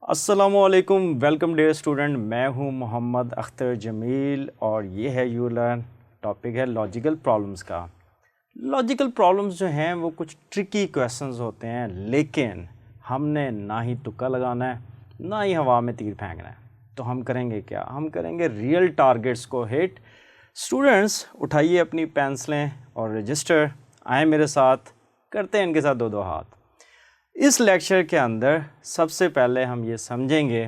अस्सलामुअलैकुम, welcome dear student. मैं हूं मोहम्मद अख्तर जमील और ये है यू लर्न। टॉपिक है लॉजिकल प्रॉब्लम्स का। लॉजिकल प्रॉब्लम्स जो हैं वो कुछ ट्रिकी क्वेश्चंस होते हैं, लेकिन हमने ना ही तुक्का लगाना है ना ही हवा में तीर फेंकना है। तो हम करेंगे क्या? हम करेंगे रियल टारगेट्स को हिट। स्टूडेंट्स उठाइए अपनी पेंसिलें और रजिस्टर, आए मेरे साथ, करते हैं इनके साथ दो दो हाथ। इस लेक्चर के अंदर सबसे पहले हम ये समझेंगे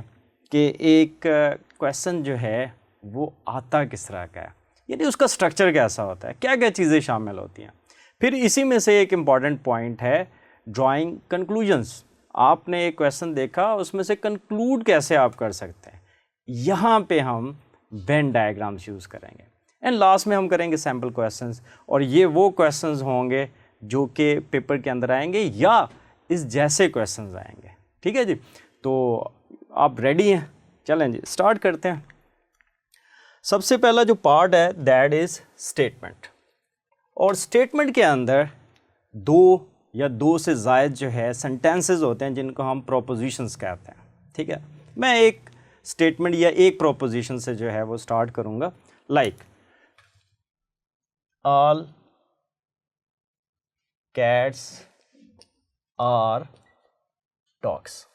कि एक क्वेश्चन जो है वो आता किस तरह का है, यानी उसका स्ट्रक्चर कैसा होता है, क्या क्या चीज़ें शामिल होती हैं। फिर इसी में से एक इम्पॉर्टेंट पॉइंट है ड्राइंग कंक्लूजन्स। आपने एक क्वेश्चन देखा, उसमें से कंक्लूड कैसे आप कर सकते हैं। यहाँ पे हम वेन डायग्राम्स यूज़ करेंगे एंड लास्ट में हम करेंगे सैम्पल क्वेश्चंस। और ये वो क्वेश्चंस होंगे जो कि पेपर के अंदर आएंगे या इस जैसे क्वेश्चंस आएंगे। ठीक है जी, तो आप रेडी हैं? चलें जी, स्टार्ट करते हैं। सबसे पहला जो पार्ट है दैट इज़ स्टेटमेंट। और स्टेटमेंट के अंदर दो या दो से ज़ायद जो है सेंटेंसेस होते हैं जिनको हम प्रोपोजिशंस कहते हैं। ठीक है, मैं एक स्टेटमेंट या एक प्रोपोजिशन से जो है वो स्टार्ट करूँगा, like all cats are dogs.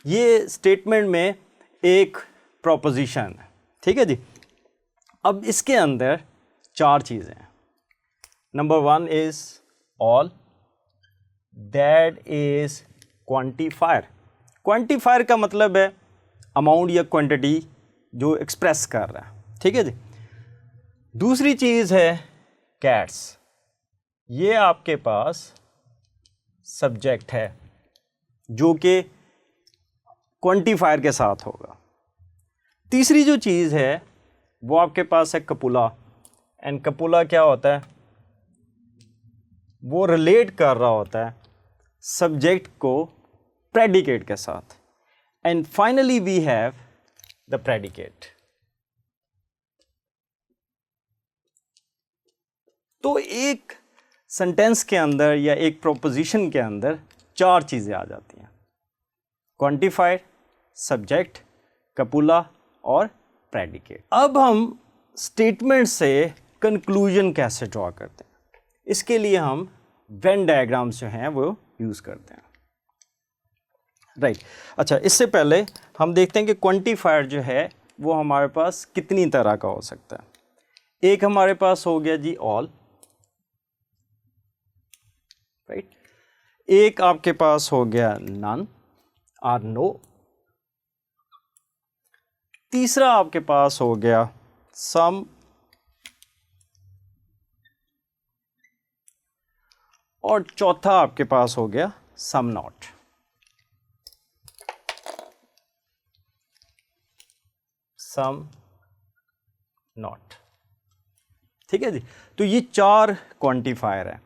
ये स्टेटमेंट में एक प्रोपोजिशन है। ठीक है जी, अब इसके अंदर चार चीज़ें हैं। Number one is all, that is quantifier. Quantifier का मतलब है अमाउंट या क्वांटिटी जो एक्सप्रेस कर रहा है। ठीक है जी। दूसरी चीज़ है कैट्स, ये आपके पास सब्जेक्ट है जो कि क्वांटिफायर के साथ होगा। तीसरी जो चीज़ है वो आपके पास है कपुला। एंड कपुला क्या होता है? वो रिलेट कर रहा होता है सब्जेक्ट को प्रेडिकेट के साथ। And finally we have the predicate. तो एक सेंटेंस के अंदर या एक प्रोपोजिशन के अंदर चार चीज़ें आ जाती हैं: क्वांटिफायर, सब्जेक्ट, कपुला और प्रेडिकेट। अब हम स्टेटमेंट से कंक्लूजन कैसे ड्रॉ करते हैं, इसके लिए हम वेन डायग्राम्स जो हैं वो यूज़ करते हैं। राइट। अच्छा, इससे पहले हम देखते हैं कि क्वांटिफायर जो है वो हमारे पास कितनी तरह का हो सकता है। एक हमारे पास हो गया जी ऑल, राइट। एक आपके पास हो गया नन और नो। तीसरा आपके पास हो गया सम, और चौथा आपके पास हो गया सम नॉट। Some not. ठीक है जी, तो ये चार क्वांटिफायर है।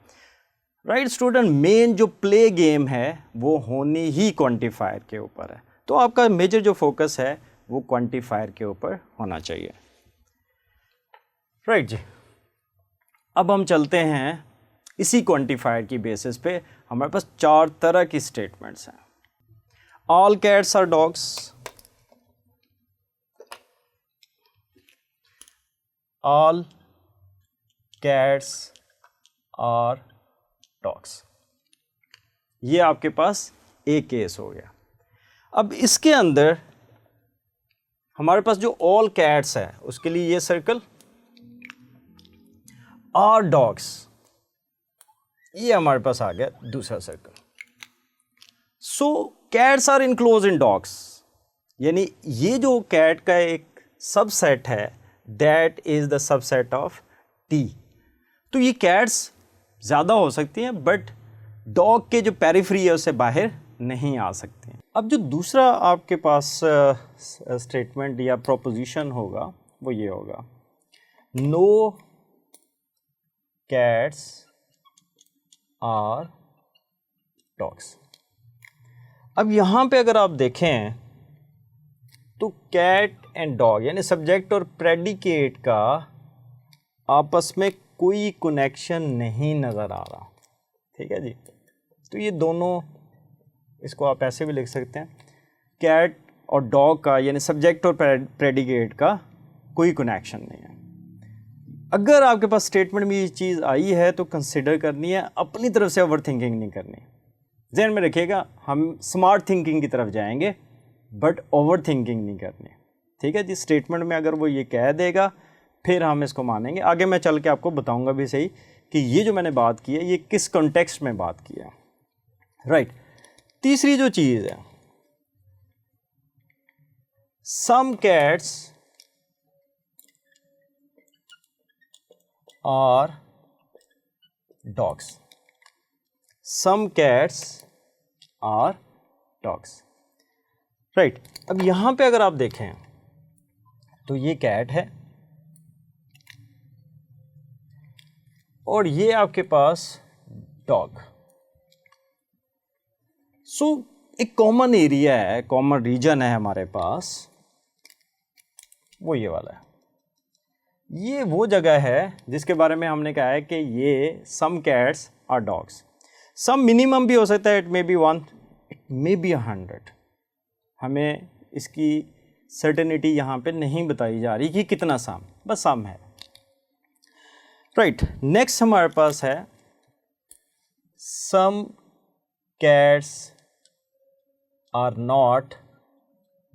राइट स्टूडेंट, मेन जो प्ले गेम है वो होनी ही क्वांटिफायर के ऊपर है। तो आपका मेजर जो फोकस है वो क्वांटिफायर के ऊपर होना चाहिए। राइट जी, अब हम चलते हैं इसी क्वांटिफायर की बेसिस पे। हमारे पास चार तरह की स्टेटमेंट्स हैं। All cats are dogs, all cats are dogs, ये आपके पास एक केस हो गया। अब इसके अंदर हमारे पास जो ऑल कैट्स है उसके लिए ये सर्कल, आर डॉग्स ये हमारे पास आ गया दूसरा circle. So cats are enclose in dogs, यानी ये जो कैट का एक सबसेट है that is the subset of T. तो ये कैट्स ज़्यादा हो सकती हैं बट डॉग के जो पेरिफेरी है उससे बाहर नहीं आ सकते हैं। अब जो दूसरा आपके पास स्टेटमेंट या प्रोपोजिशन होगा वो ये होगा, नो कैट्स आर डॉग्स। अब यहाँ पे अगर आप देखें तो कैट एंड डॉग यानी सब्जेक्ट और प्रेडिकेट का आपस में कोई कनेक्शन नहीं नज़र आ रहा। ठीक है जी, तो ये दोनों, इसको आप ऐसे भी लिख सकते हैं कैट और डॉग का यानी सब्जेक्ट और प्रेडिकेट का कोई कनेक्शन नहीं है। अगर आपके पास स्टेटमेंट में ये चीज़ आई है तो कंसिडर करनी है, अपनी तरफ से ओवर थिंकिंग नहीं करनी। ध्यान में रखिएगा, हम स्मार्ट थिंकिंग की तरफ जाएंगे बट ओवर थिंकिंग नहीं करनी। ठीक है जी, स्टेटमेंट में अगर वो ये कह देगा फिर हम इसको मानेंगे। आगे मैं चल के आपको बताऊंगा भी सही कि ये जो मैंने बात की है ये किस कॉन्टेक्स्ट में बात की है। राइट। तीसरी जो चीज़ है, some cats are dogs. Some cats are dogs. Right. अब यहां पे अगर आप देखें तो ये कैट है और ये आपके पास डॉग। सो एक कॉमन एरिया है, कॉमन रीजन है हमारे पास, वो ये वाला है। ये वो जगह है जिसके बारे में हमने कहा है कि ये some cats are dogs. Some minimum भी हो सकता है, it may be 1, it may be 100। हमें इसकी सर्टेनिटी यहाँ पे नहीं बताई जा रही कि कितना सम, बस सम है। राइट। नेक्स्ट हमारे पास है some cats are not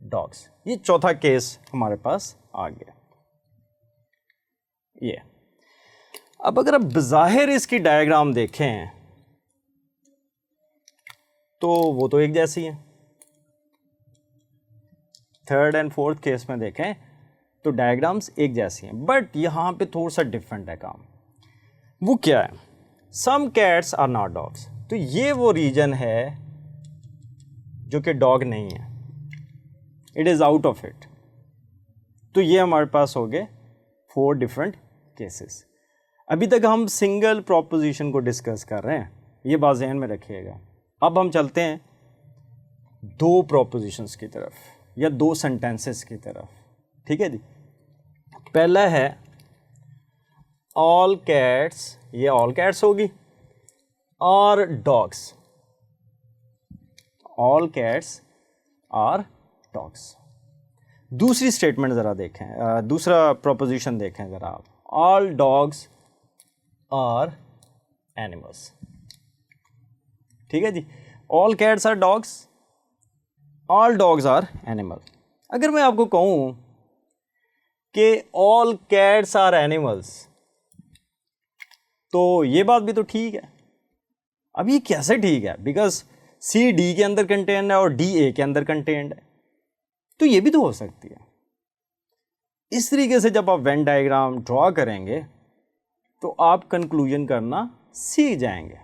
dogs. ये चौथा केस हमारे पास आ गया। ये अब अगर आप बज़ाहिर इसकी डायग्राम देखें तो वो तो एक जैसी है। थर्ड एंड फोर्थ केस में देखें तो डायग्राम्स एक जैसी हैं, बट यहाँ पे थोड़ा सा डिफरेंट है काम। वो क्या है? Some cats are not dogs. तो ये वो रीजन है जो कि डॉग नहीं है, it is out of it. तो ये हमारे पास हो गए 4 डिफरेंट केसेस। अभी तक हम सिंगल प्रोपोजिशन को डिस्कस कर रहे हैं, ये बात ज़हन में रखिएगा। अब हम चलते हैं 2 प्रोपोजिशंस की तरफ या 2 सेंटेंसेस की तरफ। ठीक है जी। पहला है ऑल कैट्स, ये ऑल कैट्स होगी, और dogs, all cats are dogs. दूसरी स्टेटमेंट ज़रा देखें, दूसरा प्रोपोजिशन देखें ज़रा आप। All dogs are animals. ठीक है जी। All cats are dogs, all dogs are animal. अगर मैं आपको कहूँ कि ऑल कैट्स आर एनिमल्स, तो ये बात भी तो ठीक है। अब ये कैसे ठीक है? बिकॉज सी डी के अंदर कंटेंड है और डी ए के अंदर कंटेंड है, तो ये भी तो हो सकती है। इस तरीके से जब आप वेन डायग्राम ड्रॉ करेंगे तो आप कंक्लूजन करना सीख जाएंगे।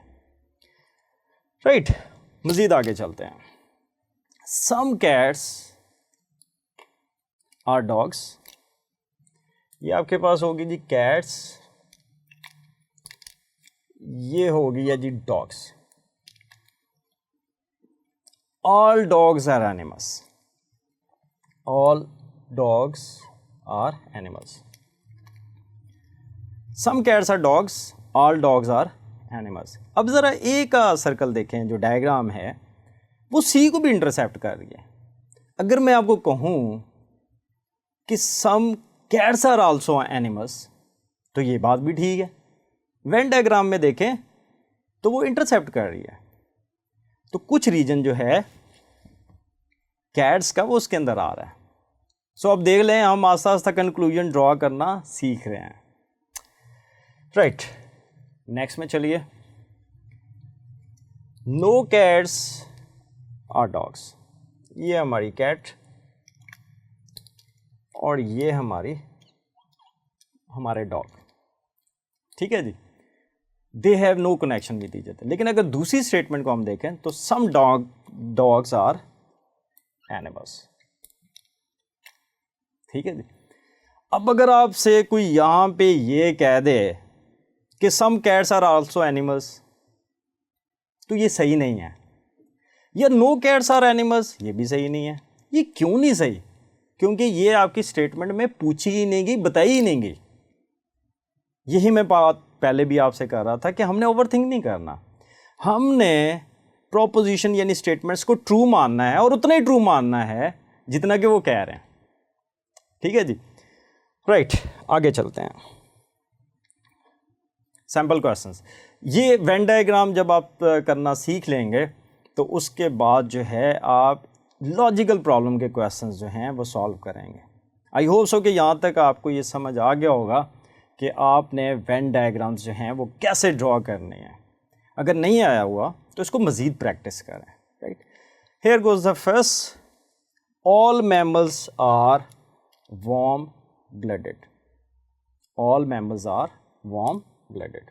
राइट। मज़ीद आगे चलते हैं। सम कैट्स आर डॉग्स, ये आपके पास होगी जी कैट्स, ये होगी या जी dogs. All dogs are animals, all dogs are animals. Some cats are dogs, all dogs are animals. अब ज़रा ए का सर्कल देखें, जो डायग्राम है वो सी को भी इंटरसेप्ट कर रही है। अगर मैं आपको कहूँ कि some cats are also animals, तो ये बात भी ठीक है। वेन डायग्राम में देखें तो वो इंटरसेप्ट कर रही है, तो कुछ रीजन जो है कैट्स का वो उसके अंदर आ रहा है। सो अब देख लें, हम आस्ता आस्ता कंक्लूजन ड्रॉ करना सीख रहे हैं। राइट। नेक्स्ट में चलिए। No cats are dogs. ये हमारी कैट और ये हमारे डॉग। ठीक है जी। They have no connection with each other. लेकिन अगर दूसरी स्टेटमेंट को हम देखें तो सम डॉग्स आर एनिमल्स। ठीक है जी। अब अगर आपसे कोई यहाँ पे ये कह दे कि some cats are also animals, तो ये सही नहीं है। या नो कैट्स आर एनिमल्स, ये भी सही नहीं है। ये क्यों नहीं सही? क्योंकि ये आपकी स्टेटमेंट में पूछी ही नहीं गई, बताई ही नहीं गई। यही मैं बात पहले भी आपसे कर रहा था कि हमने ओवरथिंक नहीं करना। हमने प्रोपोजिशन यानी स्टेटमेंट्स को ट्रू मानना है और उतना ही ट्रू मानना है जितना कि वो कह रहे हैं। ठीक है जी, राइट, आगे चलते हैं। Sample questions. ये वेन डायग्राम जब आप करना सीख लेंगे तो उसके बाद जो है आप लॉजिकल प्रॉब्लम के क्वेश्चंस जो हैं वो सॉल्व करेंगे। आई होप सो कि यहाँ तक आपको ये समझ आ गया होगा कि आपने वेन डायग्राम्स जो हैं वो कैसे ड्रॉ करने हैं। अगर नहीं आया हुआ तो इसको मज़ीद प्रैक्टिस करें। Right, here goes the first, all mammals are warm blooded. All mammals are warm blooded.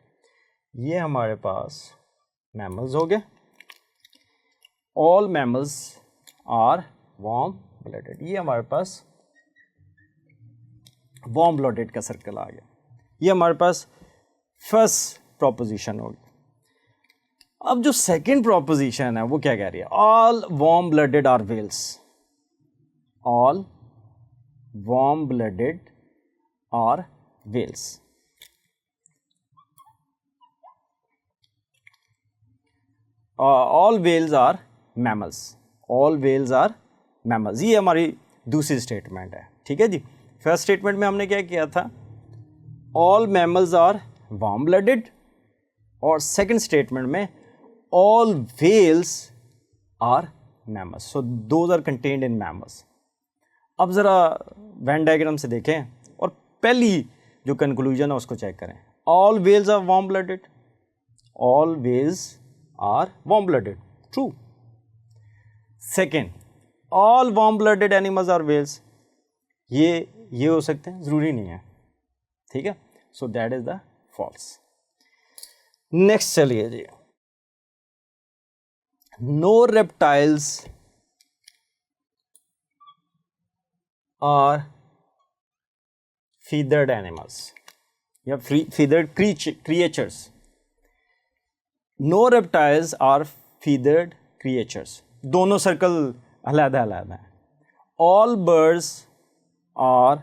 ये हमारे पास मैमल्स हो गए। All mammals are warm blooded, ये हमारे पास वार्म ब्लडेड का सर्कल आ गया। ये हमारे पास फर्स्ट प्रोपोजिशन होगी। अब जो सेकंड प्रोपोजिशन है वो क्या कह रही है? All warm blooded are whales. All warm blooded are whales. All whales are mammals. All whales are mammals, ये हमारी दूसरी स्टेटमेंट है। ठीक है जी, फर्स्ट स्टेटमेंट में हमने क्या किया था? All mammals are warm blooded, और सेकंड स्टेटमेंट में all whales are mammals. So those are contained in mammals. अब ज़रा वेन डायग्राम से देखें और पहली जो कंक्लूजन है उसको चेक करें। All whales are warm blooded. All whales are warm blooded, true. Second, all warm blooded animals are whales. ये हो सकते हैं, ज़रूरी नहीं है। ठीक है, so that is the false. Next चलिए जी, no reptiles are feathered animals या feathered creatures. No reptiles are feathered creatures, दोनों सर्कल अलग अलग हैं। All birds are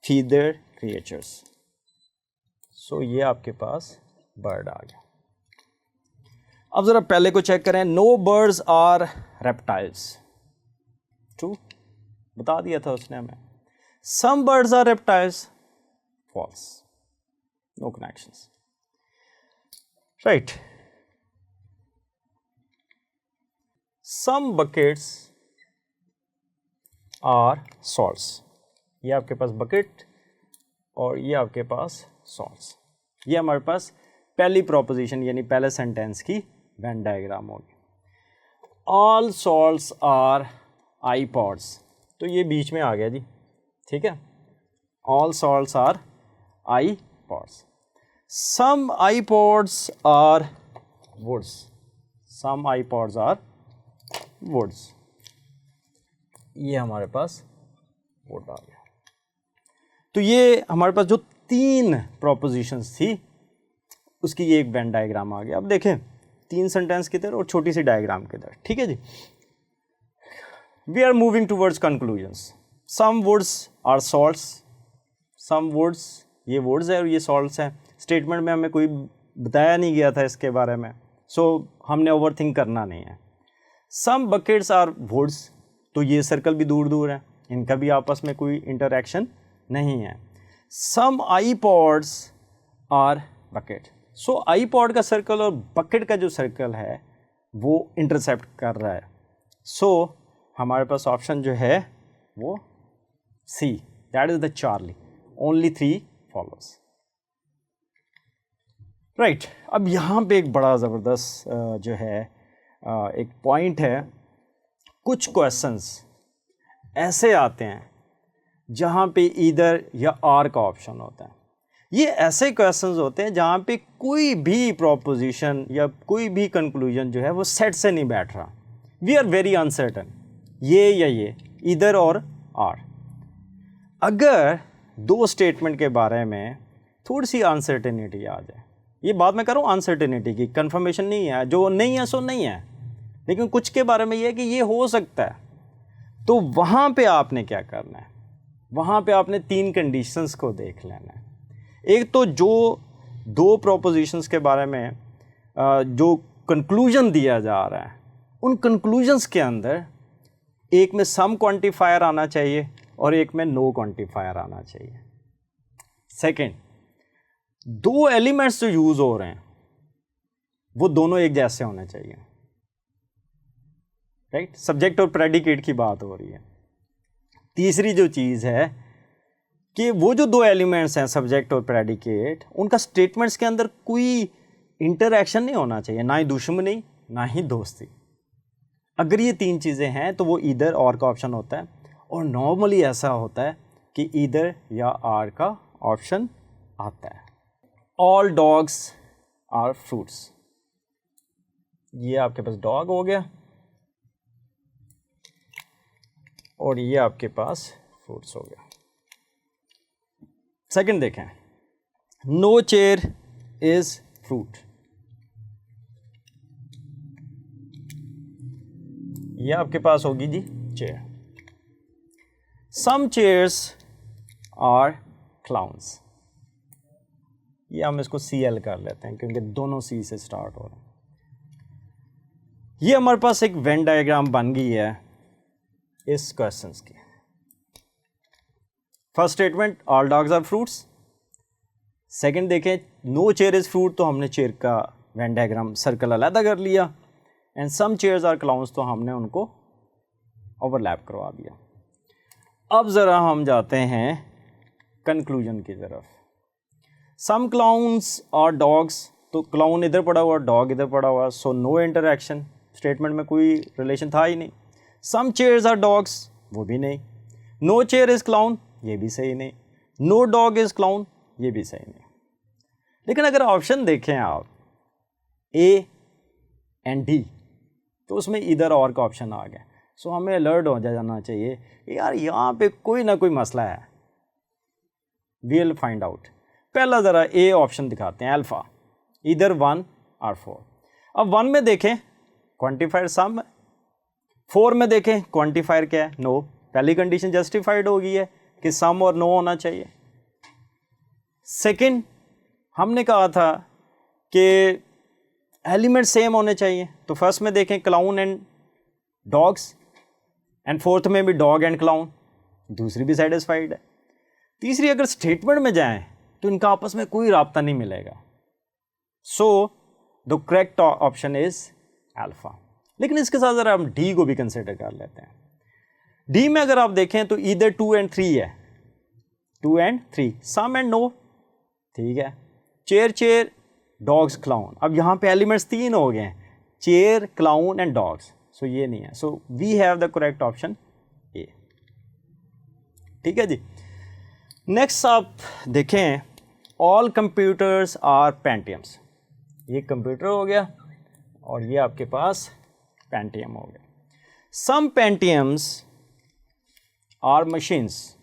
feathered creatures. So ये आपके पास बर्ड आ गया। अब ज़रा पहले को चेक करें। No birds are reptiles, true, बता दिया था उसने हमें। Some birds are reptiles, false, no connections. Right, some buckets are salts. ये आपके पास बकेट और ये आपके पास सॉल्ट्स। ये हमारे पास पहली प्रोपोजिशन यानी पहले सेंटेंस की वेन डायग्राम होगी। ऑल सॉल्ट्स आर आईपॉड्स, तो ये बीच में आ गया जी। ठीक है, all salts are iPods. Some iPods are woods. Some iPods are woods, ये हमारे पास वुड आ गया। तो ये हमारे पास जो तीन प्रोपोजिशंस थी उसकी ये एक वेन डायग्राम आ गया। अब देखें, तीन सेंटेंस किधर और छोटी सी डायग्राम किधर। ठीक है जी, we are moving towards conclusions. Some woods are salts. Some woods, ये वुड्स है और ये सॉल्ट्स हैं। स्टेटमेंट में हमें कोई बताया नहीं गया था इसके बारे में, सो हमने ओवर थिंक करना नहीं है। सम बकेट्स आर वुड्स, तो ये सर्कल भी दूर दूर है, इनका भी आपस में कोई इंटरेक्शन नहीं है। Some iPods are bucket. So iPod का सर्कल और बकेट का जो सर्कल है वो इंटरसेप्ट कर रहा है। सो हमारे पास ऑप्शन जो है वो C, that is the Charlie. Only 3 follows. Right, अब यहाँ पे एक बड़ा ज़बरदस्त जो है एक पॉइंट है। कुछ क्वेश्चंस ऐसे आते हैं जहाँ पे ईदर या आर का ऑप्शन होता है। ये ऐसे क्वेश्चंस होते हैं जहाँ पे कोई भी प्रोपोजिशन या कोई भी कंक्लूजन जो है वो सेट से नहीं बैठ रहा। वी आर वेरी अनसर्टन, ये या ये, ईदर और आर। अगर दो स्टेटमेंट के बारे में थोड़ी सी अनसर्टेनिटी आ जाए, ये बात मैं कर रहा हूँ अनसर्टेनिटी की, कंफर्मेशन नहीं है, जो नहीं है सो नहीं है, लेकिन कुछ के बारे में ये है कि ये हो सकता है, तो वहाँ पे आपने क्या करना है? वहाँ पे आपने 3 कंडीशंस को देख लेना है। एक तो जो दो प्रोपोजिशंस के बारे में जो कंक्लूजन दिया जा रहा है उन कंक्लूजन्स के अंदर एक में सम क्वांटिफायर आना चाहिए और एक में नो क्वांटिफायर आना चाहिए। सेकंड, दो एलिमेंट्स जो यूज हो रहे हैं वो दोनों एक जैसे होने चाहिए, राइट। सब्जेक्ट और प्रेडिकेट की बात हो रही है। तीसरी जो चीज़ है कि वो जो दो एलिमेंट्स हैं सब्जेक्ट और प्रेडिकेट, उनका स्टेटमेंट्स के अंदर कोई इंटरैक्शन नहीं होना चाहिए, ना ही दुश्मनी ना ही दोस्ती। अगर ये तीन चीज़ें हैं तो वो ईदर और का ऑप्शन होता है, और नॉर्मली ऐसा होता है कि ईदर या आर का ऑप्शन आता है। ऑल डॉग्स आर फ्रूट्स, ये आपके पास डॉग हो गया और ये आपके पास फ्रूट्स हो गया। सेकंड देखें, नो चेयर इज फ्रूट, ये आपके पास होगी जी chair. Some chairs are clowns, ये हम इसको CL कर लेते हैं क्योंकि दोनों C से स्टार्ट हो रहे हैं। ये हमारे पास एक वेन डायग्राम बन गई है इस क्वेश्चंस की। First statement, all dogs are fruits. Second देखें, नो चेयर इज फ्रूट, तो हमने चेयर का वेन डायग्राम सर्कल अलग कर लिया। And some chairs are clowns, तो हमने उनको ओवरलैप करवा दिया। अब ज़रा हम जाते हैं कंक्लूजन की तरफ। सम क्लाउन्स और डॉग्स, तो क्लाउन इधर पड़ा हुआ, डॉग इधर पड़ा हुआ, सो नो इंटरैक्शन, स्टेटमेंट में कोई रिलेशन था ही नहीं। सम चेयर्स आर डॉग्स, वो भी नहीं। नो चेयर इज़ क्लाउन, ये भी सही नहीं। नो डॉग इज़ क्लाउन, ये भी सही नहीं। लेकिन अगर ऑप्शन देखें आप A एंड D, तो उसमें इधर और का ऑप्शन आ गया। सो हमें अलर्ट हो जाना चाहिए यार, यहाँ पे कोई ना कोई मसला है, वी विल फाइंड आउट। पहला ज़रा A ऑप्शन दिखाते हैं, अल्फ़ा, इधर 1 और 4। अब 1 में देखें क्वांटिफायर सम है, 4 में देखें क्वांटिफायर क्या है, नो। पहली कंडीशन जस्टिफाइड हो गई है कि सम और नो होना चाहिए। सेकंड, हमने कहा था कि एलिमेंट सेम होने चाहिए, तो फर्स्ट में देखें clown and dogs, and fourth में भी डॉग एंड क्लाउन, दूसरी भी सेटिस्फाइड है। तीसरी, अगर स्टेटमेंट में जाएं तो इनका आपस में कोई राब्ता नहीं मिलेगा। So the correct option is alpha. लेकिन इसके साथ ज़रा हम डी को भी कंसिडर कर लेते हैं। डी में अगर आप देखें तो इधर 2 एंड 3 है, 2 एंड 3, सम एंड नो, ठीक है। चेयर चेयर, डॉग्स क्लाउन, अब यहाँ पे एलिमेंट्स 3 हो गए हैं, chair clown and dogs, so ये नहीं है। So we have the correct option A, ठीक है जी। नेक्स्ट आप देखें, ऑल कंप्यूटर्स आर पेंटियम्स, ये कंप्यूटर हो गया और ये आपके पास पेंटियम हो गया। सम पेंटियम्स आर मशीन्स,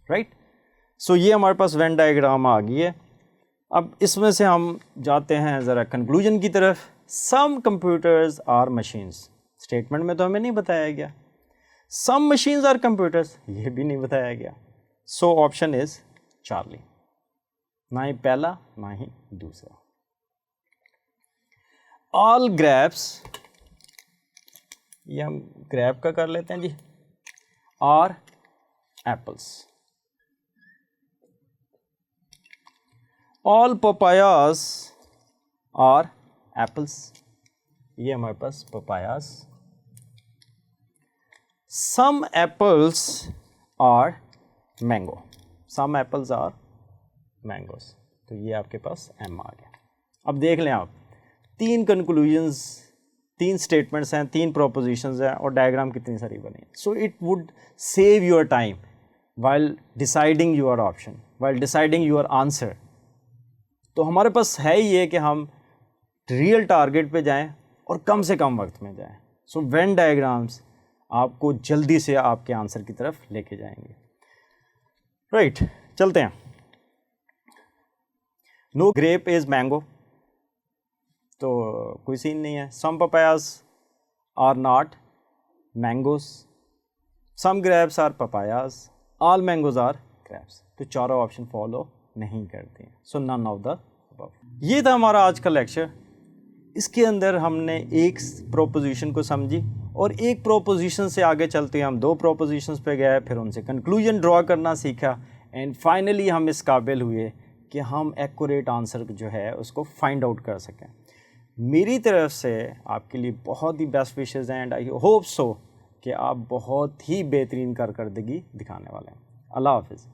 राइट। सो ये हमारे पास वेन डायग्राम आ गई है। अब इसमें से हम जाते हैं ज़रा कंक्लूजन की तरफ। सम कंप्यूटर्स आर मशीन्स, स्टेटमेंट में तो हमें नहीं बताया गया। सम मशीन्स आर कंप्यूटर्स, ये भी नहीं बताया गया। सो ऑप्शन इज चार्ली, ना ही पहला ना ही दूसरा। ऑल ग्रैप्स, ये हम ग्रैप का कर लेते हैं जी, are apples. All papayas are apples, ये हमारे पास papayas. Some apples are mango, some apples are mangoes, तो ये आपके पास एम आ गया। अब देख लें आप, 3 कंक्लूजन्स, 3 स्टेटमेंट्स हैं, 3 प्रोपोजिशंस हैं और डायग्राम कितनी सारी बनी। So it would save your time while deciding your option, while deciding your answer. तो हमारे पास है ही ये कि हम रियल टारगेट पे जाएं और कम से कम वक्त में जाएं। सो वेन डायग्राम्स आपको जल्दी से आपके आंसर की तरफ लेके जाएंगे, राइट। चलते हैं। नो ग्रेप इज मैंगो, तो कोई सीन नहीं है। Some papayas are not mangoes, some grapes are papayas, all mangoes are grapes, तो चारों ऑप्शन फॉलो नहीं करते हैं। So none of the above. ये था हमारा आज का लेक्चर। इसके अंदर हमने एक प्रोपोजिशन को समझी और एक प्रोपोजिशन से आगे चलते हम दो प्रोपोजिशंस पे गए, फिर उनसे कंक्लूजन ड्रॉ करना सीखा एंड फाइनली हम इस काबिल हुए कि हम एक्यूरेट आंसर जो है उसको फाइंड आउट कर सकें। मेरी तरफ से आपके लिए बहुत ही बेस्ट विशेस हैं एंड आई होप सो कि आप बहुत ही बेहतरीन कारकर्दगी दिखाने वाले हैं। अल्लाह हाफिज़।